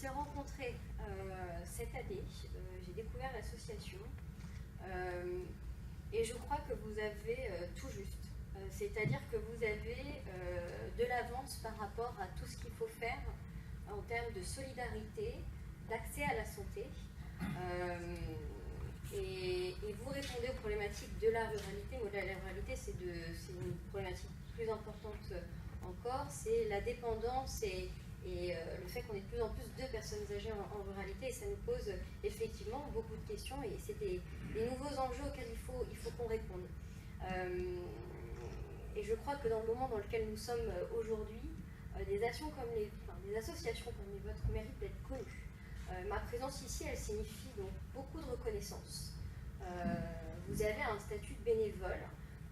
s'est rencontré cette année, j'ai découvert l'association et je crois que vous avez tout juste. C'est-à-dire que vous avez de l'avance par rapport à tout ce qu'il faut faire en termes de solidarité, d'accès à la santé. Et vous répondez aux problématiques de la ruralité. La ruralité, c'est une problématique plus importante encore, c'est la dépendance et le fait qu'on ait de plus en plus de personnes âgées en ruralité, et ça nous pose effectivement beaucoup de questions, et c'est des nouveaux enjeux auxquels il faut qu'on réponde. Et je crois que dans le moment dans lequel nous sommes aujourd'hui, des associations comme les vôtres méritent d'être connues. Ma présence ici, elle signifie donc beaucoup de reconnaissance. Vous avez un statut de bénévole,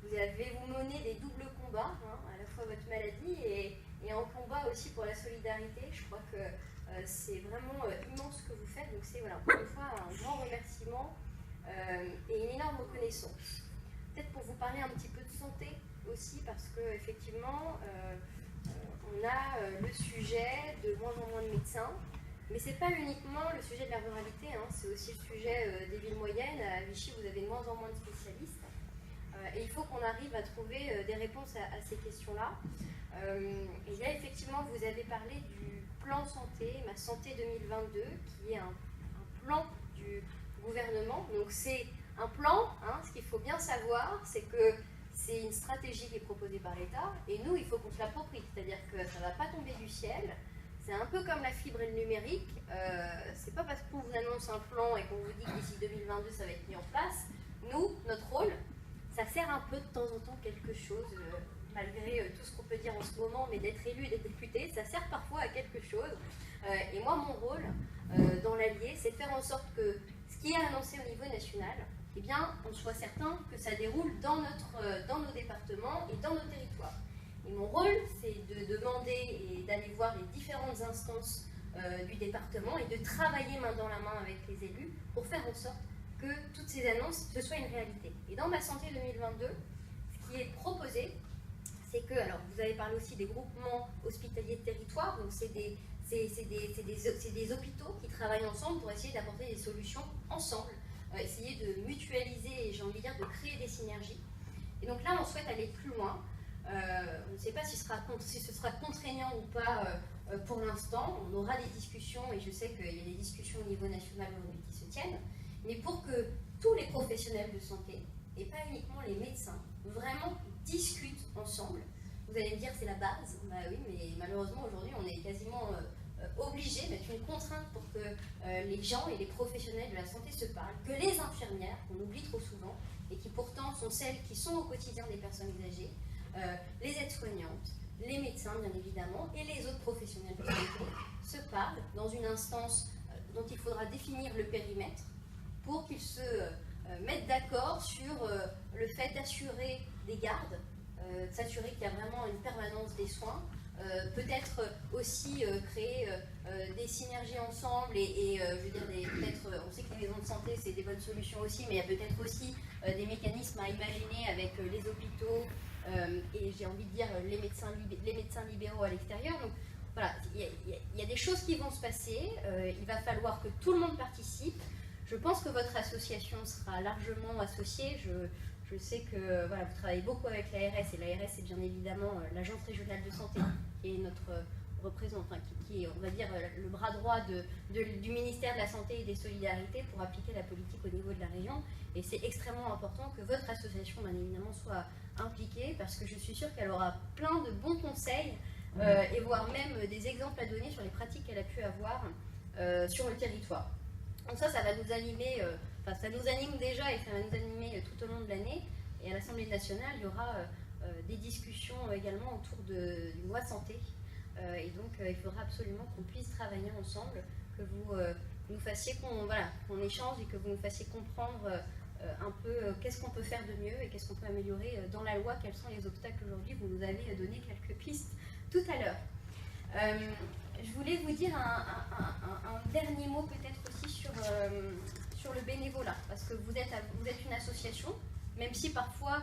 vous menez des doubles combats, à la fois votre maladie et en combat aussi pour la solidarité. Je crois que c'est vraiment immense ce que vous faites, donc c'est encore une fois un grand remerciement et une énorme reconnaissance. Peut-être pour vous parler un petit peu de santé aussi, parce qu'effectivement, on a le sujet de moins en moins de médecins. Mais ce n'est pas uniquement le sujet de la ruralité, c'est aussi le sujet des villes moyennes. À Vichy, vous avez de moins en moins de spécialistes. Et il faut qu'on arrive à trouver des réponses à ces questions-là. Et là, effectivement, vous avez parlé du plan santé, Ma Santé 2022, qui est un plan du gouvernement. Donc c'est un plan, ce qu'il faut bien savoir, c'est que c'est une stratégie qui est proposée par l'État, et nous, il faut qu'on se l'approprie. C'est-à-dire que ça ne va pas tomber du ciel. C'est un peu comme la fibre et le numérique. C'est pas parce qu'on vous annonce un plan et qu'on vous dit que d'ici 2022 ça va être mis en place. Nous, notre rôle, ça sert un peu de temps en temps quelque chose, malgré tout ce qu'on peut dire en ce moment, mais d'être élu et d'être député, ça sert parfois à quelque chose. Et moi, mon rôle dans l'Allier, c'est de faire en sorte que ce qui est annoncé au niveau national, eh bien, on soit certain que ça déroule dans nos départements et dans nos territoires. Et mon rôle, c'est de demander et d'aller voir les différentes instances du département et de travailler main dans la main avec les élus pour faire en sorte que toutes ces annonces, ce soit une réalité. Et dans Ma Santé 2022, ce qui est proposé, c'est que, alors vous avez parlé aussi des groupements hospitaliers de territoire, donc c'est des hôpitaux qui travaillent ensemble pour essayer d'apporter des solutions ensemble, essayer de mutualiser et j'ai envie de dire de créer des synergies. Et donc là, on souhaite aller plus loin. On ne sait pas si ce sera contraignant ou pas pour l'instant. On aura des discussions, et je sais qu'il y a des discussions au niveau national aujourd'hui qui se tiennent, mais pour que tous les professionnels de santé, et pas uniquement les médecins, vraiment discutent ensemble. Vous allez me dire c'est la base, bah oui, mais malheureusement aujourd'hui on est quasiment obligé, d'être une contrainte pour que les gens et les professionnels de la santé se parlent, que les infirmières, qu'on oublie trop souvent, et qui pourtant sont celles qui sont au quotidien des personnes âgées, les aides-soignantes, les médecins bien évidemment, et les autres professionnels de santé se parlent dans une instance dont il faudra définir le périmètre pour qu'ils se mettent d'accord sur le fait d'assurer des gardes, de s'assurer qu'il y a vraiment une permanence des soins, peut-être aussi créer des synergies ensemble et je veux dire, peut-être, on sait que les maisons de santé c'est des bonnes solutions aussi, mais il y a peut-être aussi des mécanismes à imaginer avec les hôpitaux et j'ai envie de dire les médecins libéraux à l'extérieur. Donc voilà, il y a des choses qui vont se passer, il va falloir que tout le monde participe. Je pense que votre association sera largement associée. Je sais que voilà, vous travaillez beaucoup avec l'ARS, et l'ARS c'est bien évidemment l'Agence régionale de santé, qui est notre représentant, qui est, on va dire, le bras droit du ministère de la Santé et des Solidarités pour appliquer la politique au niveau de la région. Et c'est extrêmement important que votre association, bien évidemment, soit impliquée, parce que je suis sûre qu'elle aura plein de bons conseils, et voire même des exemples à donner sur les pratiques qu'elle a pu avoir sur le territoire. Donc ça va nous animer, ça nous anime déjà et ça va nous animer tout au long de l'année. Et à l'Assemblée nationale, il y aura des discussions également autour d'une loi santé. Et donc il faudra absolument qu'on puisse travailler ensemble, que vous nous fassiez qu'on échange et que vous nous fassiez comprendre un peu qu'est-ce qu'on peut faire de mieux et qu'est-ce qu'on peut améliorer dans la loi, quels sont les obstacles aujourd'hui. Vous nous avez donné quelques pistes tout à l'heure. Je voulais vous dire un dernier mot peut-être aussi sur le bénévolat, parce que vous êtes une association, même si parfois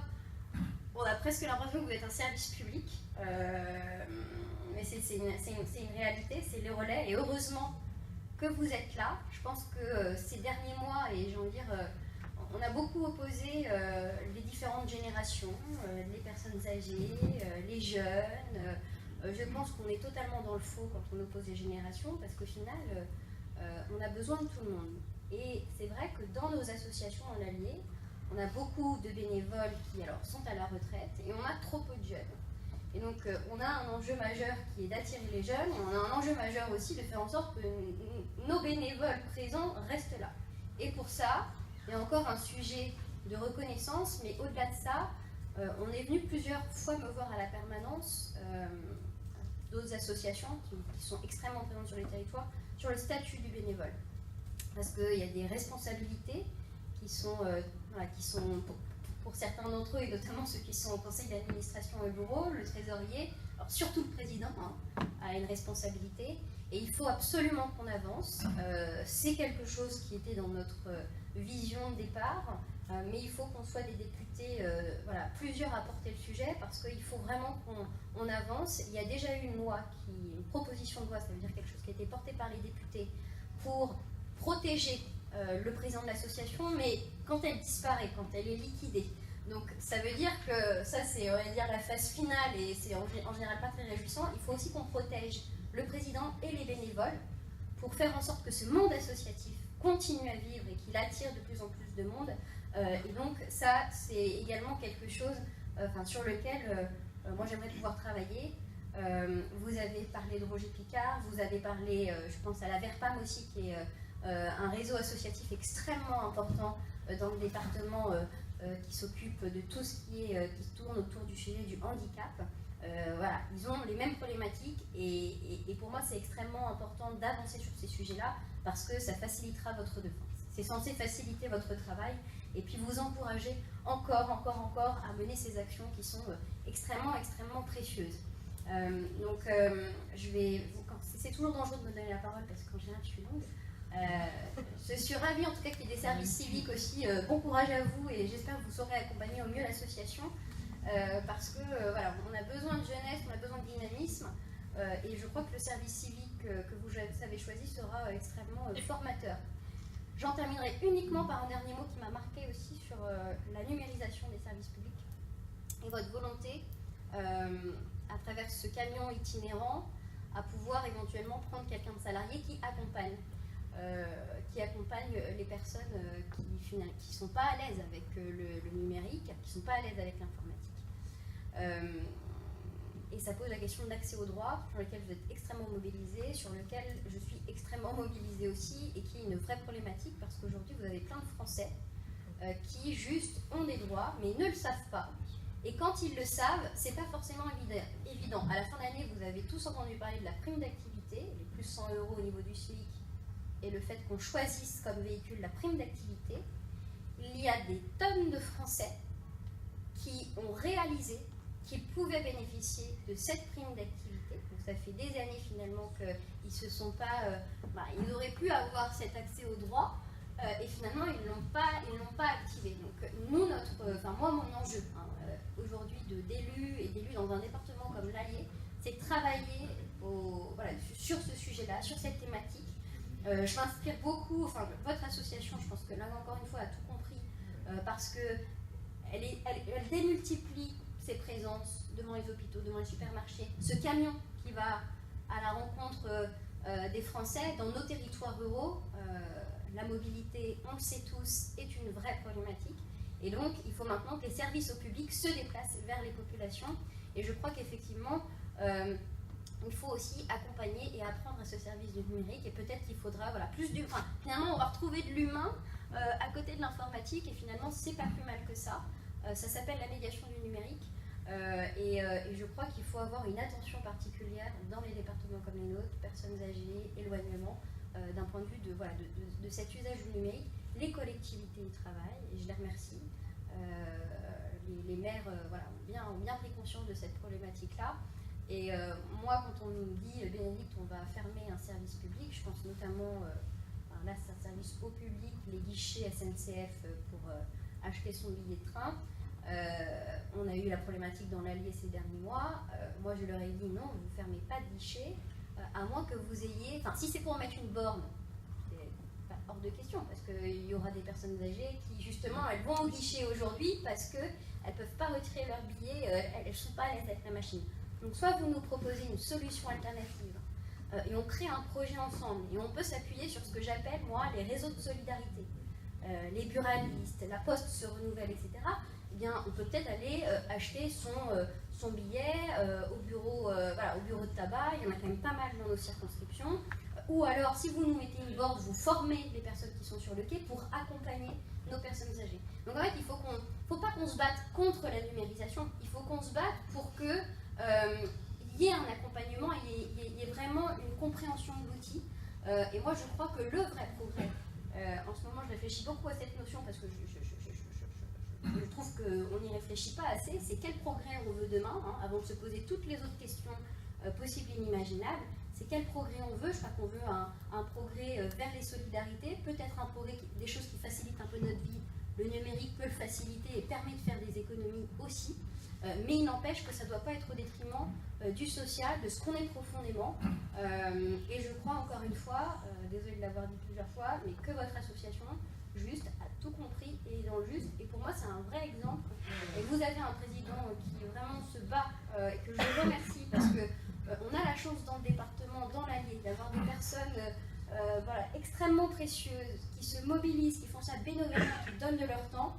on a presque l'impression que vous êtes un service public, mais c'est une réalité, c'est les relais, et heureusement que vous êtes là. Je pense que ces derniers mois, et j'ai envie de dire, on a beaucoup opposé les différentes générations, les personnes âgées, les jeunes. Je pense qu'on est totalement dans le faux quand on oppose les générations, parce qu'au final, on a besoin de tout le monde. Et c'est vrai que dans nos associations en Allier, on a beaucoup de bénévoles qui alors, sont à la retraite et on a trop peu de jeunes. Et donc on a un enjeu majeur qui est d'attirer les jeunes et on a un enjeu majeur aussi de faire en sorte que nos bénévoles présents restent là. Et pour ça, il y a encore un sujet de reconnaissance, mais au-delà de ça, on est venu plusieurs fois me voir à la permanence d'autres associations qui sont extrêmement présentes sur les territoires sur le statut du bénévole. Parce qu'il y a des responsabilités qui sont pour certains d'entre eux, et notamment ceux qui sont au conseil d'administration et au bureau, le trésorier, alors surtout le président, a une responsabilité. Et il faut absolument qu'on avance. C'est quelque chose qui était dans notre vision de départ, mais il faut qu'on soit des députés, plusieurs à porter le sujet, parce qu'il faut vraiment qu'on avance. Il y a déjà eu une proposition de loi, ça veut dire quelque chose qui a été porté par les députés, pour protéger le président de l'association, mais quand elle disparaît, quand elle est liquidée. Donc ça veut dire que ça c'est, on va dire, la phase finale, et c'est en général pas très réjouissant. Il faut aussi qu'on protège le président et les bénévoles pour faire en sorte que ce monde associatif continue à vivre et qu'il attire de plus en plus de monde. Et donc ça c'est également quelque chose sur lequel moi j'aimerais pouvoir travailler. Vous avez parlé de Roger Picard, vous avez parlé, je pense à la VERPAM aussi, qui est un réseau associatif extrêmement important dans le département qui s'occupe de tout ce qui tourne autour du sujet du handicap. Ils ont les mêmes problématiques et pour moi c'est extrêmement important d'avancer sur ces sujets-là parce que ça facilitera votre défense. C'est censé faciliter votre travail et puis vous encourager encore à mener ces actions qui sont extrêmement précieuses. C'est toujours dangereux de me donner la parole parce qu'en général je suis longue. Je suis ravie en tout cas qu'il y ait des services civiques aussi. Bon courage à vous et j'espère que vous saurez accompagner au mieux l'association parce que on a besoin de jeunesse, on a besoin de dynamisme et je crois que le service civique que vous avez choisi sera extrêmement formateur. J'en terminerai uniquement par un dernier mot qui m'a marqué aussi sur la numérisation des services publics et votre volonté à travers ce camion itinérant à pouvoir éventuellement prendre quelqu'un de salarié qui accompagne les personnes qui ne sont pas à l'aise avec le numérique, qui ne sont pas à l'aise avec l'informatique. Et ça pose la question de l'accès aux droits, sur lequel vous êtes extrêmement mobilisés, sur lequel je suis extrêmement mobilisée aussi, et qui est une vraie problématique, parce qu'aujourd'hui vous avez plein de Français qui juste ont des droits, mais ne le savent pas. Et quand ils le savent, c'est pas forcément évident. À la fin d'année, vous avez tous entendu parler de la prime d'activité, les plus 100 € au niveau du SMIC, et le fait qu'on choisisse comme véhicule la prime d'activité. Il y a des tonnes de Français qui ont réalisé qu'ils pouvaient bénéficier de cette prime d'activité. Donc ça fait des années finalement qu'ils se sont pas, ils auraient pu avoir cet accès aux droits et finalement ils l'ont pas activé. Donc nous, moi mon enjeu aujourd'hui d'élus dans un département comme l'Allier, c'est de travailler sur ce sujet-là, sur cette thématique. Je m'inspire beaucoup, votre association, je pense que là encore une fois a tout compris, parce qu'elle démultiplie ses présences devant les hôpitaux, devant les supermarchés. Ce camion qui va à la rencontre des Français dans nos territoires ruraux, la mobilité, on le sait tous, est une vraie problématique. Et donc, il faut maintenant que les services au public se déplacent vers les populations. Et je crois qu'effectivement, il faut aussi accompagner et apprendre à ce service du numérique. Et peut-être qu'il faudra plus d'humain. Finalement, on va retrouver de l'humain à côté de l'informatique. Et finalement, c'est pas plus mal que ça. Ça s'appelle la médiation du numérique. Et je crois qu'il faut avoir une attention particulière dans les départements comme les nôtres, personnes âgées, éloignement, d'un point de vue de cet usage du numérique. Les collectivités y travaillent, et je les remercie. Les maires ont bien pris conscience de cette problématique-là. Et moi, quand on nous dit, Bénédicte, on va fermer un service public, je pense notamment, là c'est un service au public, les guichets SNCF pour acheter son billet de train. On a eu la problématique dans l'Allier ces derniers mois. Moi, je leur ai dit non, vous ne fermez pas de guichet, à moins que vous ayez... si c'est pour mettre une borne de questions, parce qu'il y aura des personnes âgées qui, justement, elles vont au guichet aujourd'hui parce qu'elles ne peuvent pas retirer leur billet, elles ne sont pas à l'aise avec la machine. Donc soit vous nous proposez une solution alternative, et on crée un projet ensemble, et on peut s'appuyer sur ce que j'appelle, moi, les réseaux de solidarité. Les buralistes, la poste se renouvelle, etc., eh bien, on peut peut-être aller acheter son billet au bureau de tabac, il y en a quand même pas mal dans nos circonscriptions, ou alors, si vous nous mettez une board, vous formez les personnes qui sont sur le quai pour accompagner nos personnes âgées. Donc en fait, il ne faut pas qu'on se batte contre la numérisation, il faut qu'on se batte pour que il y ait un accompagnement, il y ait vraiment une compréhension de l'outil. Et moi, je crois que le vrai progrès, en ce moment, je réfléchis beaucoup à cette notion parce que je trouve qu'on n'y réfléchit pas assez, c'est quel progrès on veut demain, hein, avant de se poser toutes les autres questions possibles et inimaginables. C'est quel progrès on veut. Je crois qu'on veut un progrès vers les solidarités, peut-être un progrès, des choses qui facilitent un peu notre vie. Le numérique peut le faciliter et permet de faire des économies aussi. Mais il n'empêche que ça ne doit pas être au détriment du social, de ce qu'on est profondément. Et je crois encore une fois, désolée de l'avoir dit plusieurs fois, mais que votre association, Juste, a tout compris et est dans le juste. Et pour moi, c'est un vrai exemple. Et vous avez un président qui vraiment se bat, et que je remercie parce que on a la chance dans le département, dans l'Allier, d'avoir des personnes extrêmement précieuses, qui se mobilisent, qui font ça bénévolement, qui donnent de leur temps.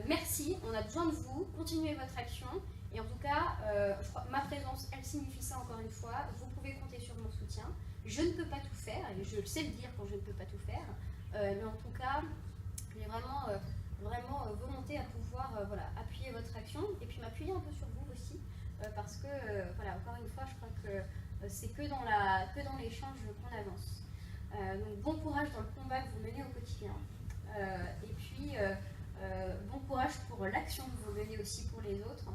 Merci, on a besoin de vous, continuez votre action. Et en tout cas, je crois, ma présence, elle signifie ça encore une fois. Vous pouvez compter sur mon soutien. Je ne peux pas tout faire, et je sais le dire quand je ne peux pas tout faire. Mais en tout cas, j'ai vraiment volonté à pouvoir appuyer votre action et puis m'appuyer un peu sur vous aussi, parce que, encore une fois, je crois que c'est que dans l'échange qu'on avance. Donc bon courage dans le combat que vous menez au quotidien. Et puis, bon courage pour l'action que vous menez aussi pour les autres.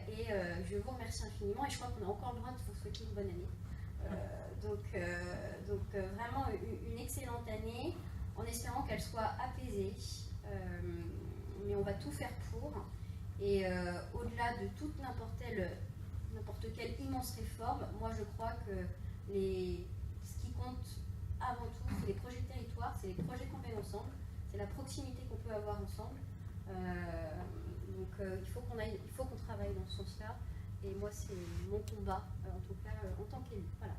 Et je vous remercie infiniment et je crois qu'on a encore le droit de vous souhaiter une bonne année. Donc vraiment une excellente année, en espérant qu'elle soit apaisée, mais on va tout faire pour. Et au-delà de toute n'importe quelle immense réforme, moi je crois que ce qui compte avant tout, c'est les projets de territoire, c'est les projets qu'on mène ensemble, c'est la proximité qu'on peut avoir ensemble. Il faut qu'on travaille dans ce sens-là. Et moi, c'est mon combat, en tout cas, en tant qu'élu. Voilà.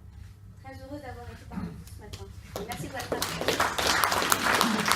Très heureuse d'avoir été parmi vous ce matin. Et merci de votre attention.